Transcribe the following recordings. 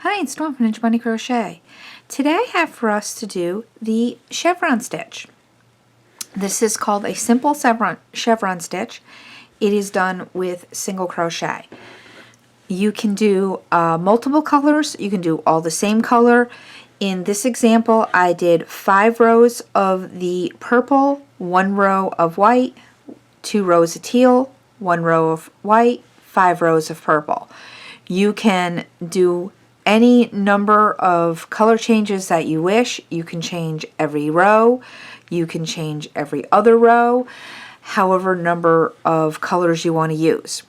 Hi, it's Dawn from Ninja Bunny Crochet. Today I have for us to do the chevron stitch. This is called a simple chevron stitch. It is done with single crochet. You can do multiple colors. You can do all the same color. In this example, I did 5 rows of the purple, 1 row of white, 2 rows of teal, 1 row of white, 5 rows of purple. You can do any number of color changes that you wish. You can change every row. You can change every other row, however number of colors you want to use.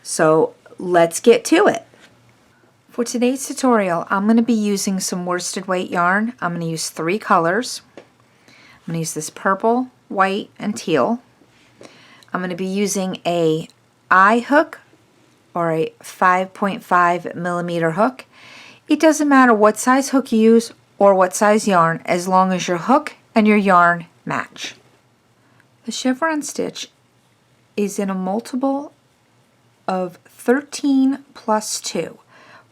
So let's get to it. For today's tutorial, I'm going to be using some worsted weight yarn. I'm going to use 3 colors. I'm going to use this purple, white, and teal. I'm going to be using a eye hook or a 5.5 millimeter hook. It doesn't matter what size hook you use or what size yarn, as long as your hook and your yarn match. The chevron stitch is in a multiple of 13 plus 2.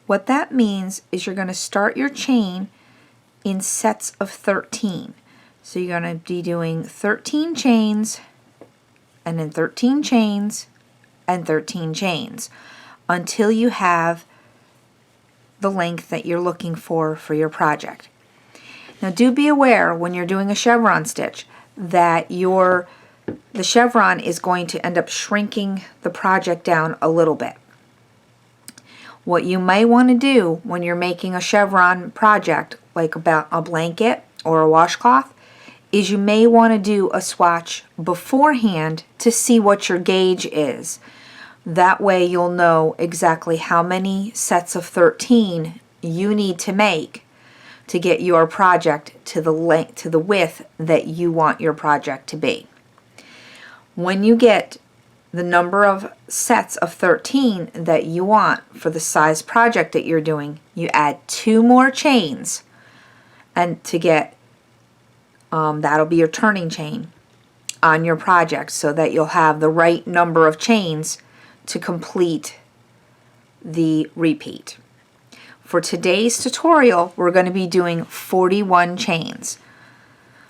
What that means is you're going to start your chain in sets of 13. So you're going to be doing 13 chains and then 13 chains and 13 chains until you have the length that you're looking for your project. Now do be aware when you're doing a chevron stitch that the chevron is going to end up shrinking the project down a little bit. What you may want to do when you're making a chevron project, like about a blanket or a washcloth, is you may want to do a swatch beforehand to see what your gauge is. That way you'll know exactly how many sets of 13 you need to make to get your project to the width that you want your project to be. When you get the number of sets of 13 that you want for the size project that you're doing, you add 2 more chains, and to get that'll be your turning chain on your project, so that you'll have the right number of chains to complete the repeat. For today's tutorial, we're going to be doing 41 chains.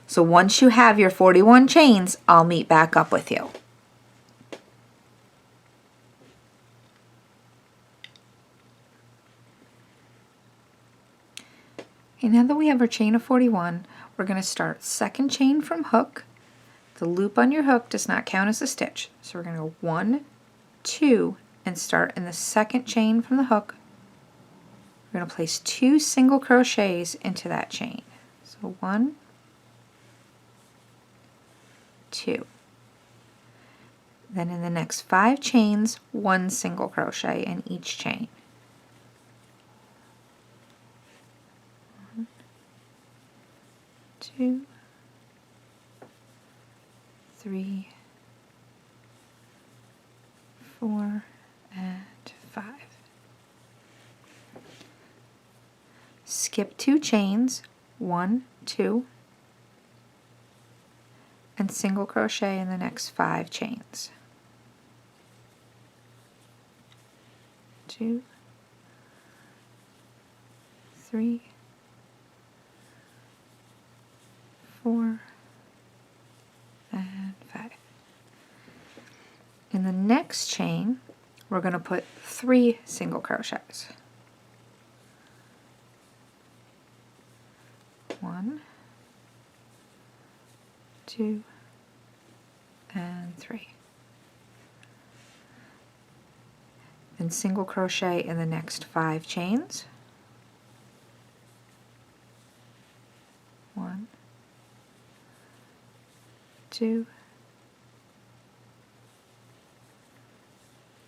So once you have your 41 chains, I'll meet back up with you. Okay, now that we have our chain of 41, we're going to start second chain from hook. The loop on your hook does not count as a stitch. So we're going to go 1, 2, and start in the second chain from the hook. We're going to place 2 single crochets into that chain. So 1, 2. Then in the next 5 chains, 1 single crochet in each chain. 1, 2, 3, 4, and 5. Skip 2 chains, 1, 2, and single crochet in the next 5 chains. 2, 3, 4, and 5. In the next chain, we're going to put 3 single crochets. 1, 2, and 3. Then single crochet in the next 5 chains. 1, 2,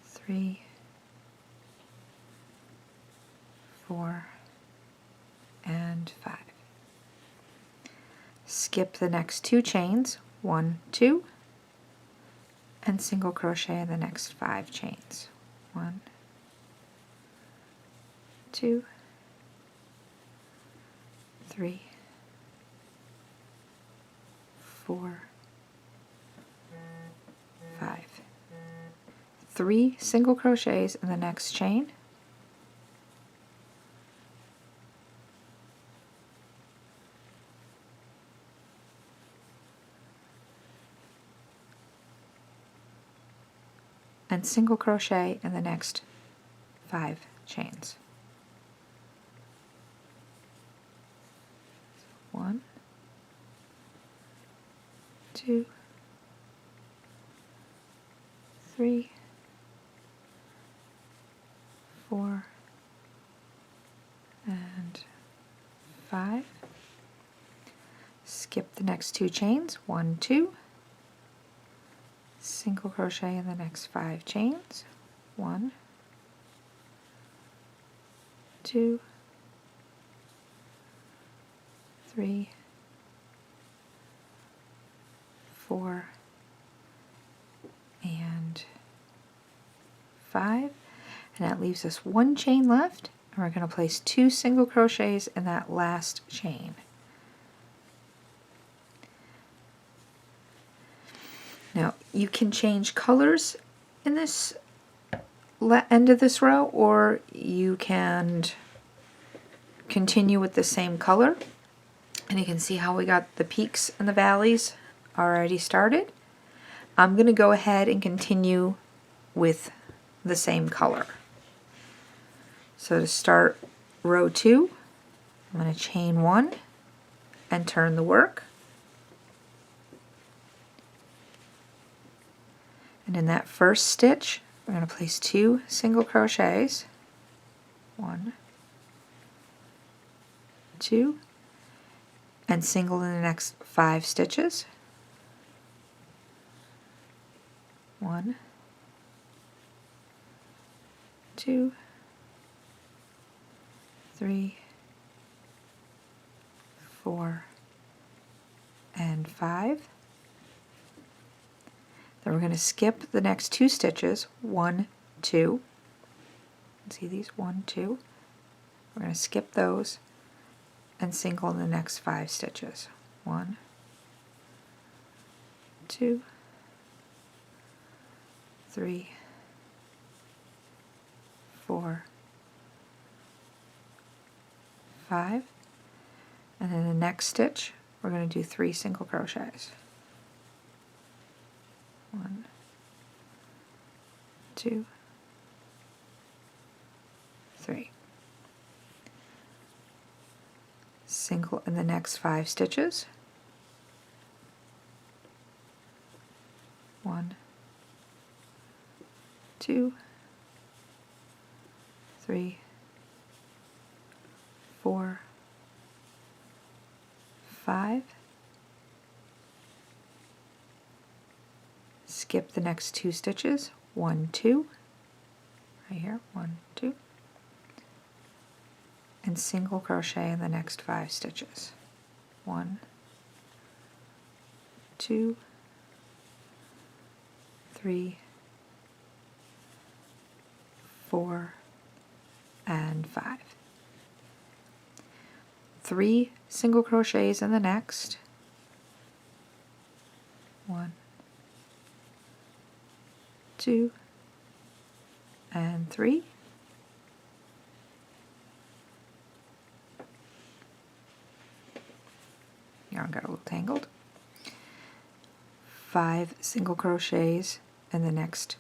3, 4, and 5. Skip the next 2 chains, 1, 2, and single crochet in the next 5 chains. 1, 2, 3, 4, 5. 3 single crochets in the next chain. and single crochet in the next 5 chains. 1, 2, 3, 4, and 5. Skip the next 2 chains, 1, 2, single crochet in the next 5 chains, 1, 2, 3, 4, and 5, and that leaves us 1 chain left, and we're going to place 2 single crochets in that last chain. Now you can change colors in this end of this row, or you can continue with the same color, and you can see how we got the peaks and the valleys already started. I'm going to go ahead and continue with the same color. So to start row 2, I'm going to chain 1 and turn the work. And in that first stitch, we're going to place 2 single crochets, 1, 2, and single in the next 5 stitches, 1, 2, 3, 4, and 5. Then we're going to skip the next 2 stitches, 1, 2. See these? 1, 2. We're going to skip those and single in the next 5 stitches. 1, 2, 3, 4, 5. And in the next stitch, we're going to do 3 single crochets. 1, 2, 3. Single in the next 5 stitches. 1, 2, 3, 4, 5. Skip the next 2 stitches, 1, 2, right here, 1, 2, and single crochet in the next 5 stitches, 1, 2, 3, 4, and 5. 3 single crochets in the next, 1, 2, and 3. Yarn got a little tangled. 5 single crochets in the next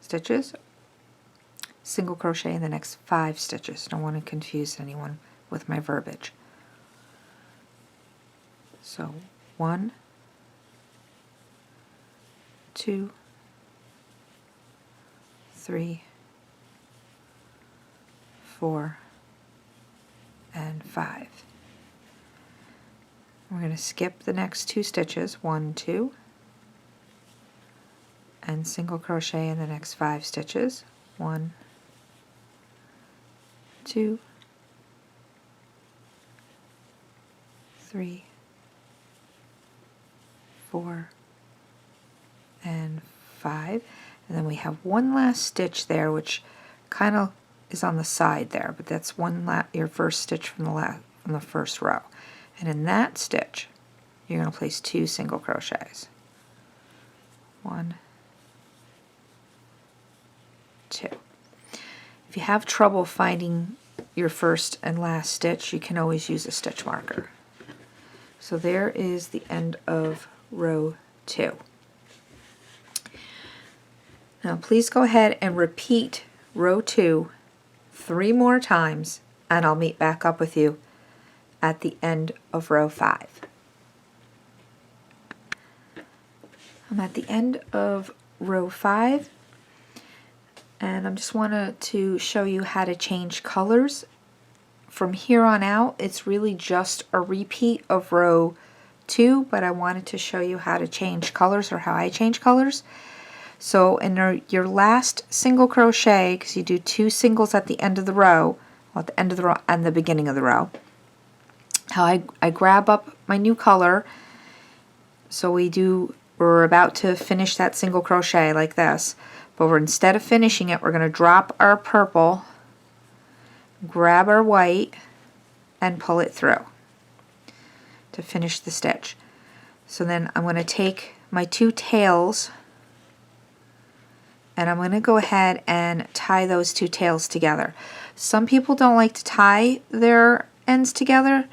stitches. Single crochet in the next 5 stitches. Don't want to confuse anyone with my verbiage. So 1, 2, 3, 4, and 5. We're going to skip the next 2 stitches, 1, 2, and single crochet in the next 5 stitches, 1, 2, 3, 4, and 5. And then we have one last stitch there, which kind of is on the side there, but that's your first stitch from the first row. And in that stitch, you're going to place 2 single crochets. 1, 2. If you have trouble finding your first and last stitch, you can always use a stitch marker. So there is the end of row 2. Now please go ahead and repeat row 2 3 more times, and I'll meet back up with you at the end of row 5. I'm at the end of row 5, and I just wanted to show you how to change colors. From here on out, it's really just a repeat of row 2, but I wanted to show you how to change colors, or how I change colors. So in your last single crochet, because you do 2 singles at the end of the row, well, at the end of the row and the beginning of the row, how I grab up my new color. So we're about to finish that single crochet like this, but instead of finishing it, we're going to drop our purple, grab our white, and pull it through to finish the stitch. So then I'm going to take my 2 tails, and I'm going to go ahead and tie those 2 tails together. Some people don't like to tie their ends together.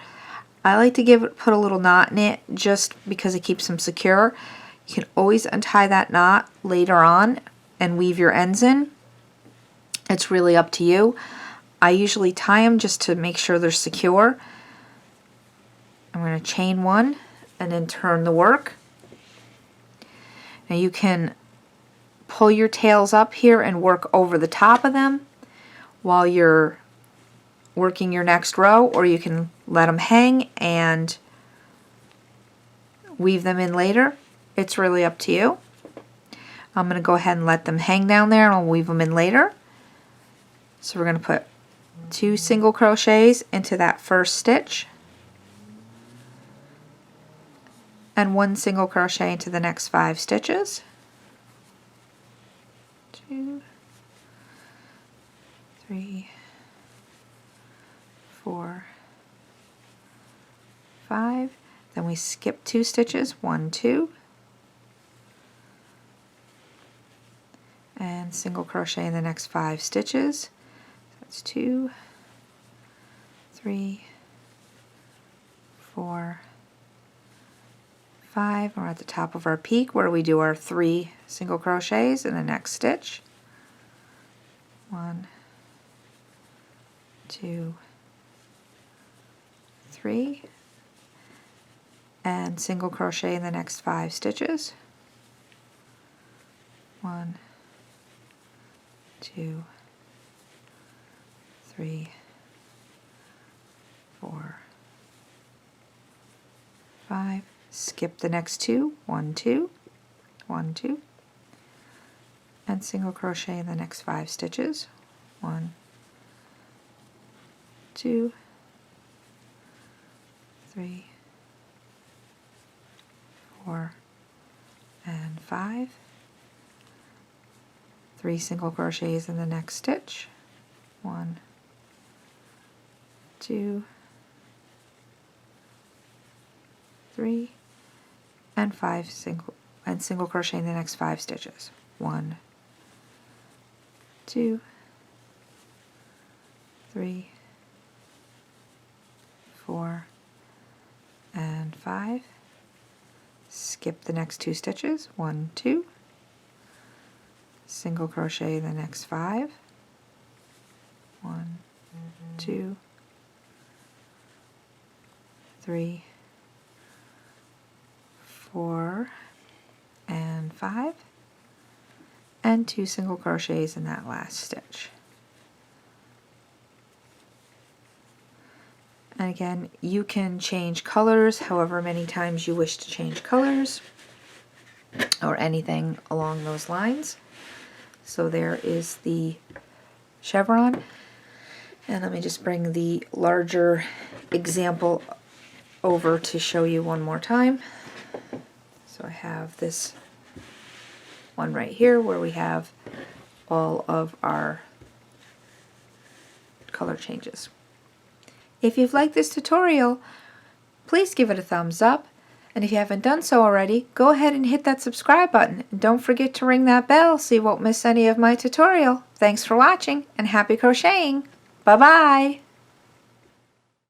I like to put a little knot in it just because it keeps them secure. You can always untie that knot later on and weave your ends in. It's really up to you. I usually tie them just to make sure they're secure. I'm going to chain 1 and then turn the work. Now you can pull your tails up here and work over the top of them while you're working your next row, or you can let them hang and weave them in later. It's really up to you. I'm going to go ahead and let them hang down there, and I'll weave them in later. So we're going to put 2 single crochets into that first stitch and 1 single crochet into the next 5 stitches. 2, 3, 4, 5. Then we skip 2 stitches, 1, 2, and single crochet in the next 5 stitches. That's 2, 3, 4, 5. We're at the top of our peak where we do our 3 single crochets in the next stitch. 1, 2, 3, and single crochet in the next 5 stitches. 1, 2, 3, 4, 5. Skip the next 2, 1, 2, 1, 2, and single crochet in the next 5 stitches. 1, 2, 3, 4, and 5. 3 single crochets in the next stitch. 1, 2, 3, and 5 single crochet in the next 5 stitches. 1, 2, 3, 4, and 5. Skip the next 2 stitches. 1, 2, single crochet in the next 5. 1, 2, 3, 4, and 5, and 2 single crochets in that last stitch. And again, you can change colors however many times you wish to change colors, or anything along those lines. So there is the chevron, and let me just bring the larger example over to show you one more time. So I have this one right here where we have all of our color changes. If you've liked this tutorial, please give it a thumbs up, and if you haven't done so already, go ahead and hit that subscribe button, and don't forget to ring that bell so you won't miss any of my tutorial. Thanks for watching, and happy crocheting! Bye-bye!